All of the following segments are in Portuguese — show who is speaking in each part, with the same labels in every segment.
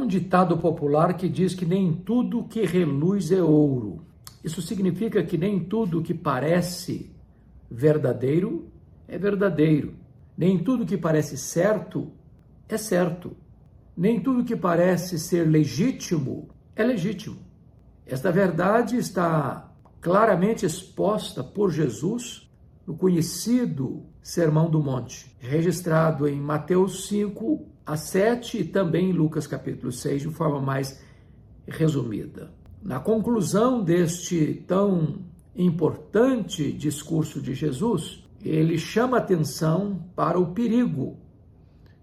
Speaker 1: um ditado popular que diz que nem tudo que reluz é ouro. Isso significa que nem tudo que parece verdadeiro é verdadeiro. Nem tudo que parece certo é certo. Nem tudo que parece ser legítimo é legítimo. Esta verdade está claramente exposta por Jesus no conhecido Sermão do Monte, registrado em Mateus 5-7 e também em Lucas capítulo 6, de forma mais resumida. Na conclusão deste tão importante discurso de Jesus, ele chama atenção para o perigo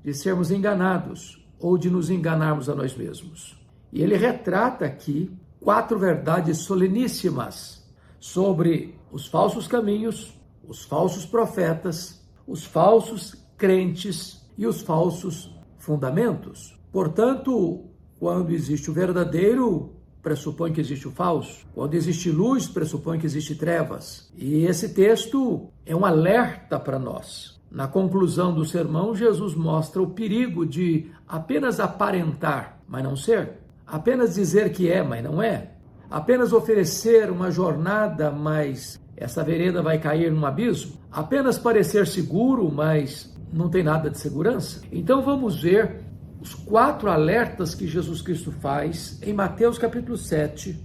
Speaker 1: de sermos enganados ou de nos enganarmos a nós mesmos. E ele retrata aqui 4 verdades soleníssimas sobre os falsos caminhos, os falsos profetas, os falsos crentes e os falsos fundamentos. Portanto, quando existe o verdadeiro, pressupõe que existe o falso. Quando existe luz, pressupõe que existe trevas. E esse texto é um alerta para nós. Na conclusão do sermão, Jesus mostra o perigo de apenas aparentar, mas não ser. Apenas dizer que é, mas não é. Apenas oferecer uma jornada, mas essa vereda vai cair num abismo. Apenas parecer seguro, mas não tem nada de segurança. Então vamos ver os 4 alertas que Jesus Cristo faz em Mateus capítulo 7,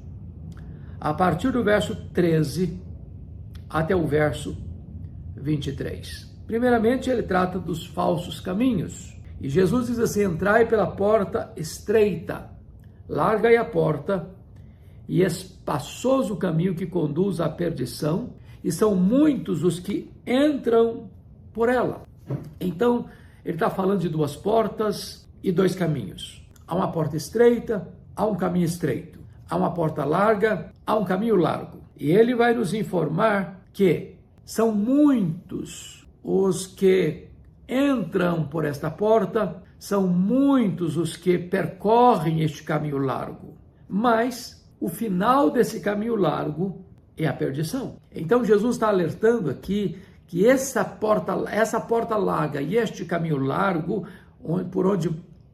Speaker 1: a partir do verso 13 até o verso 23. Primeiramente, ele trata dos falsos caminhos. E Jesus diz assim: entrai pela porta estreita, larga é a porta, e espaçoso o caminho que conduz à perdição, e são muitos os que entram por ela. Então, ele está falando de 2 portas e 2 caminhos. Há uma porta estreita, há um caminho estreito. Há uma porta larga, há um caminho largo. E ele vai nos informar que são muitos os que entram por esta porta, são muitos os que percorrem este caminho largo. Mas o final desse caminho largo é a perdição. Então Jesus está alertando aqui que essa porta larga e este caminho largo, por onde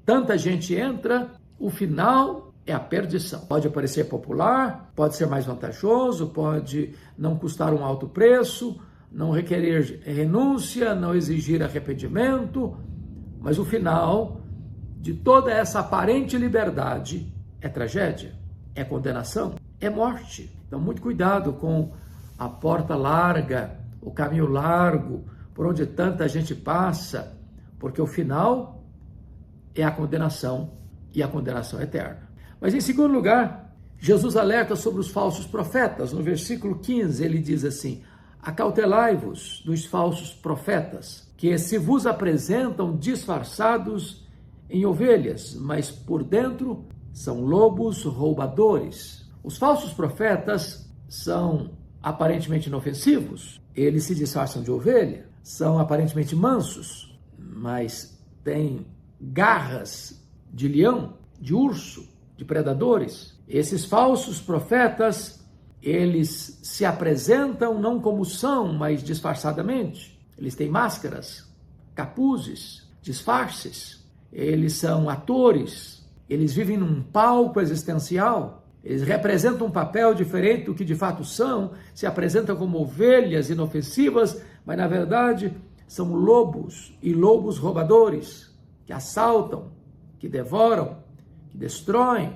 Speaker 1: tanta gente entra, o final é a perdição. Pode parecer popular, pode ser mais vantajoso, pode não custar um alto preço, não requerer renúncia, não exigir arrependimento, mas o final de toda essa aparente liberdade é tragédia, é condenação, é morte. Então, muito cuidado com a porta larga, o caminho largo, por onde tanta gente passa, porque o final é a condenação e a condenação eterna. Mas, em segundo lugar, Jesus alerta sobre os falsos profetas. No versículo 15, ele diz assim: acautelai-vos dos falsos profetas, que se vos apresentam disfarçados em ovelhas, mas por dentro são lobos roubadores. Os falsos profetas são aparentemente inofensivos, eles se disfarçam de ovelha, são aparentemente mansos, mas têm garras de leão, de urso, de predadores. Esses falsos profetas, eles se apresentam não como são, mas disfarçadamente. Eles têm máscaras, capuzes, disfarces. Eles são atores. Eles vivem num palco existencial. Eles representam um papel diferente do que de fato são. Se apresentam como ovelhas inofensivas, mas na verdade são lobos e lobos roubadores, que assaltam, que devoram, que destroem,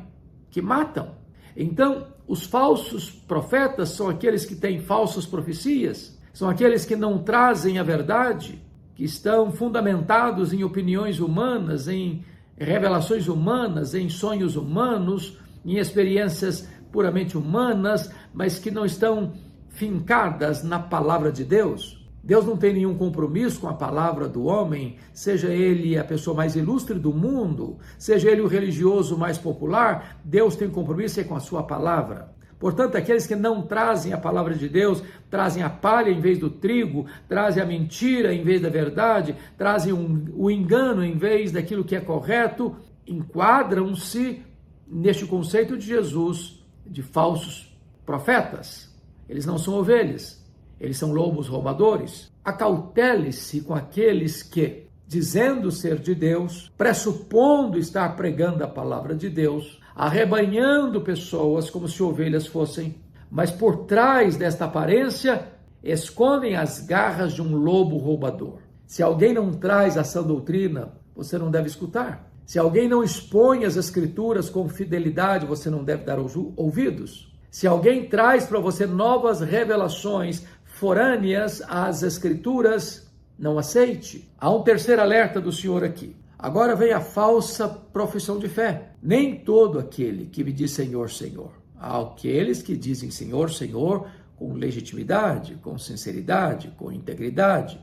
Speaker 1: que matam. Então, os falsos profetas são aqueles que têm falsas profecias, são aqueles que não trazem a verdade, que estão fundamentados em opiniões humanas, em revelações humanas, em sonhos humanos, em experiências puramente humanas, mas que não estão fincadas na palavra de Deus. Deus não tem nenhum compromisso com a palavra do homem, seja ele a pessoa mais ilustre do mundo, seja ele o religioso mais popular, Deus tem compromisso com a sua palavra. Portanto, aqueles que não trazem a palavra de Deus, trazem a palha em vez do trigo, trazem a mentira em vez da verdade, trazem o engano em vez daquilo que é correto, enquadram-se neste conceito de Jesus de falsos profetas. Eles não são ovelhas. Eles são lobos roubadores. Acautele-se com aqueles que dizendo ser de Deus, pressupondo estar pregando a palavra de Deus, arrebanhando pessoas como se ovelhas fossem, mas por trás desta aparência escondem as garras de um lobo roubador. Se alguém não traz a sã doutrina, você não deve escutar. Se alguém não expõe as Escrituras com fidelidade, você não deve dar ouvidos. Se alguém traz para você novas revelações forâneas às Escrituras, não aceite. Há um terceiro alerta do Senhor aqui. Agora vem a falsa profissão de fé. Nem todo aquele que me diz Senhor, Senhor. Há aqueles que dizem Senhor, Senhor, com legitimidade, com sinceridade, com integridade.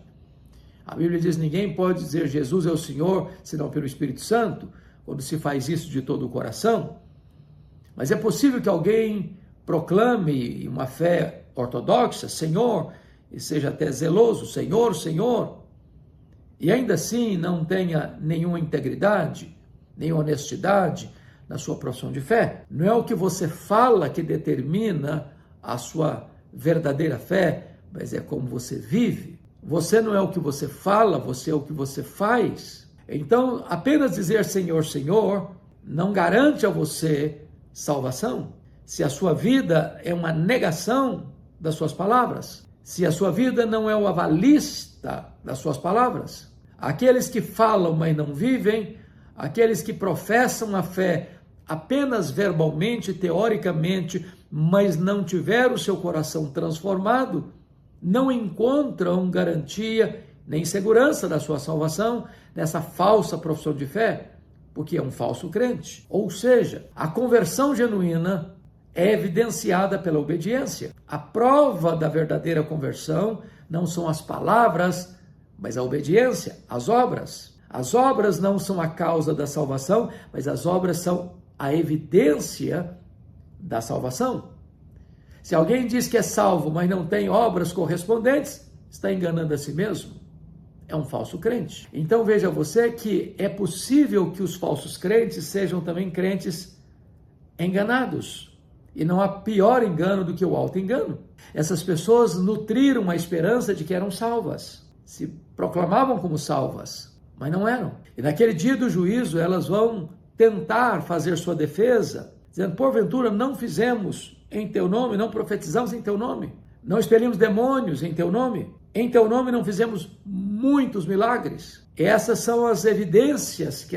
Speaker 1: A Bíblia diz: ninguém pode dizer Jesus é o Senhor, senão pelo Espírito Santo, quando se faz isso de todo o coração. Mas é possível que alguém proclame uma fé ortodoxa, Senhor, e seja até zeloso, Senhor, Senhor, e ainda assim não tenha nenhuma integridade, nem honestidade na sua profissão de fé. Não é o que você fala que determina a sua verdadeira fé, mas é como você vive. Você não é o que você fala, você é o que você faz. Então, apenas dizer Senhor, Senhor, não garante a você salvação. Se a sua vida é uma negação das suas palavras, se a sua vida não é o avalista das suas palavras, aqueles que falam, mas não vivem, aqueles que professam a fé apenas verbalmente, teoricamente, mas não tiveram o seu coração transformado, não encontram garantia nem segurança da sua salvação nessa falsa profissão de fé, porque é um falso crente. Ou seja, a conversão genuína é evidenciada pela obediência. A prova da verdadeira conversão não são as palavras, mas a obediência, as obras. As obras não são a causa da salvação, mas as obras são a evidência da salvação. Se alguém diz que é salvo, mas não tem obras correspondentes, está enganando a si mesmo. É um falso crente. Então veja você que é possível que os falsos crentes sejam também crentes enganados. E não há pior engano do que o auto-engano. Essas pessoas nutriram a esperança de que eram salvas. Se proclamavam como salvas, mas não eram. E naquele dia do juízo, elas vão tentar fazer sua defesa, dizendo: porventura não fizemos em teu nome, não profetizamos em teu nome, não expelimos demônios em teu nome não fizemos muitos milagres. Essas são as evidências que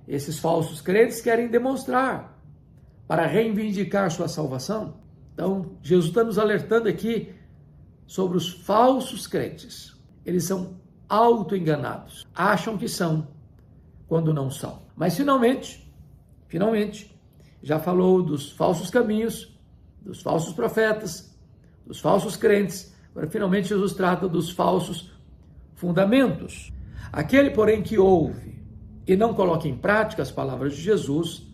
Speaker 1: esses falsos crentes querem demonstrar para reivindicar sua salvação. Então, Jesus está nos alertando aqui sobre os falsos crentes. Eles são auto-enganados, acham que são, quando não são. Mas finalmente, já falou dos falsos caminhos, dos falsos profetas, dos falsos crentes. Agora, finalmente, Jesus trata dos falsos fundamentos. Aquele, porém, que ouve e não coloca em prática as palavras de Jesus,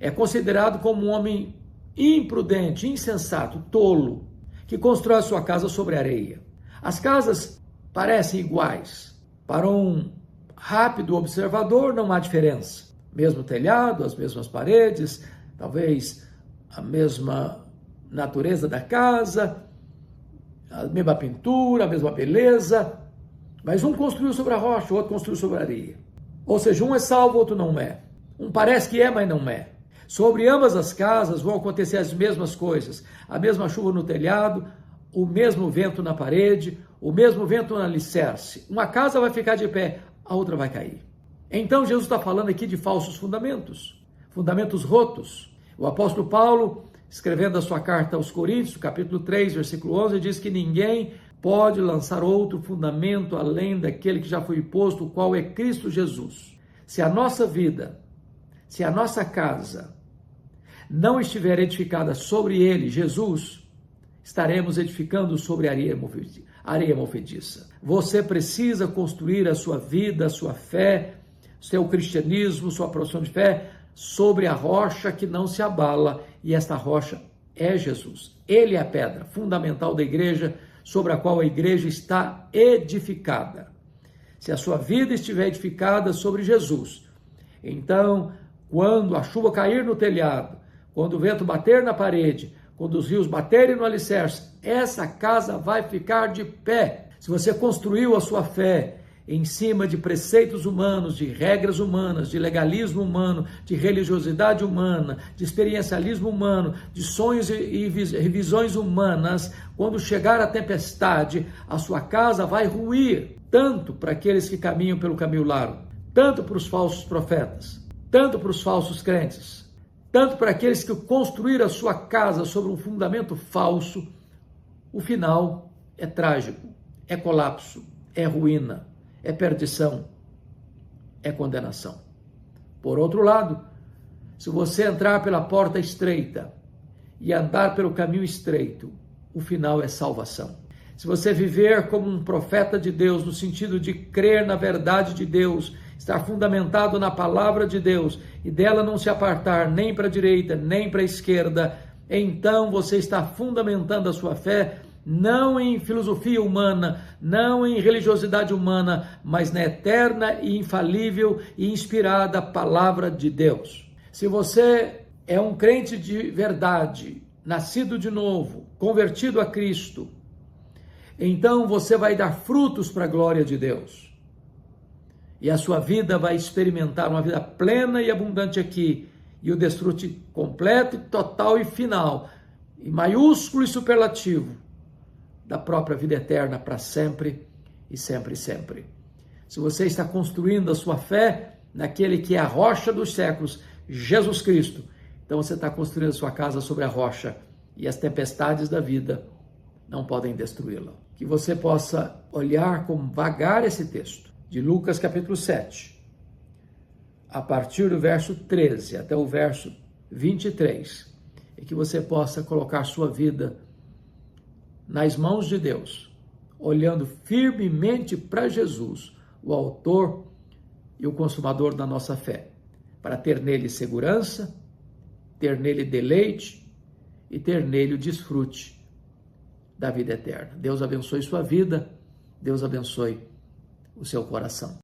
Speaker 1: é considerado como um homem imprudente, insensato, tolo, que constrói a sua casa sobre areia. As casas parecem iguais. Para um rápido observador, não há diferença. Mesmo telhado, as mesmas paredes, talvez a mesma natureza da casa, a mesma pintura, a mesma beleza, mas um construiu sobre a rocha, o outro construiu sobre a areia. Ou seja, um é salvo, o outro não é. Um parece que é, mas não é. Sobre ambas as casas vão acontecer as mesmas coisas, a mesma chuva no telhado, o mesmo vento na parede, o mesmo vento no alicerce. Uma casa vai ficar de pé, a outra vai cair. Então Jesus está falando aqui de falsos fundamentos, fundamentos rotos. O apóstolo Paulo, escrevendo a sua carta aos Coríntios, capítulo 3, versículo 11, diz que ninguém pode lançar outro fundamento além daquele que já foi posto, o qual é Cristo Jesus. Se a nossa vida, se a nossa casa não estiver edificada sobre ele, Jesus, estaremos edificando sobre areia movediça. Você precisa construir a sua vida, a sua fé, seu cristianismo, sua profissão de fé, sobre a rocha que não se abala, e esta rocha é Jesus. Ele é a pedra fundamental da igreja, sobre a qual a igreja está edificada. Se a sua vida estiver edificada sobre Jesus, então, quando a chuva cair no telhado, quando o vento bater na parede, quando os rios baterem no alicerce, essa casa vai ficar de pé. Se você construiu a sua fé em cima de preceitos humanos, de regras humanas, de legalismo humano, de religiosidade humana, de experiencialismo humano, de sonhos e visões humanas, quando chegar a tempestade, a sua casa vai ruir, tanto para aqueles que caminham pelo caminho largo, tanto para os falsos profetas, tanto para os falsos crentes, tanto para aqueles que construíram a sua casa sobre um fundamento falso. O final é trágico, é colapso, é ruína, é perdição, é condenação. Por outro lado, se você entrar pela porta estreita e andar pelo caminho estreito, o final é salvação. Se você viver como um profeta de Deus, no sentido de crer na verdade de Deus, estar fundamentado na palavra de Deus e dela não se apartar nem para a direita, nem para a esquerda, então você está fundamentando a sua fé não em filosofia humana, não em religiosidade humana, mas na eterna e infalível e inspirada palavra de Deus. Se você é um crente de verdade, nascido de novo, convertido a Cristo, então você vai dar frutos para a glória de Deus. E a sua vida vai experimentar uma vida plena e abundante aqui, e o desfrute completo, total e final, e maiúsculo e superlativo, da própria vida eterna para sempre e sempre e sempre. Se você está construindo a sua fé naquele que é a rocha dos séculos, Jesus Cristo, então você está construindo a sua casa sobre a rocha e as tempestades da vida não podem destruí-la. Que você possa olhar com vagar esse texto de Lucas capítulo 7, a partir do verso 13 até o verso 23, e que você possa colocar sua vida nas mãos de Deus, olhando firmemente para Jesus, o autor e o consumador da nossa fé, para ter nele segurança, ter nele deleite e ter nele o desfrute da vida eterna. Deus abençoe sua vida, Deus abençoe o seu coração.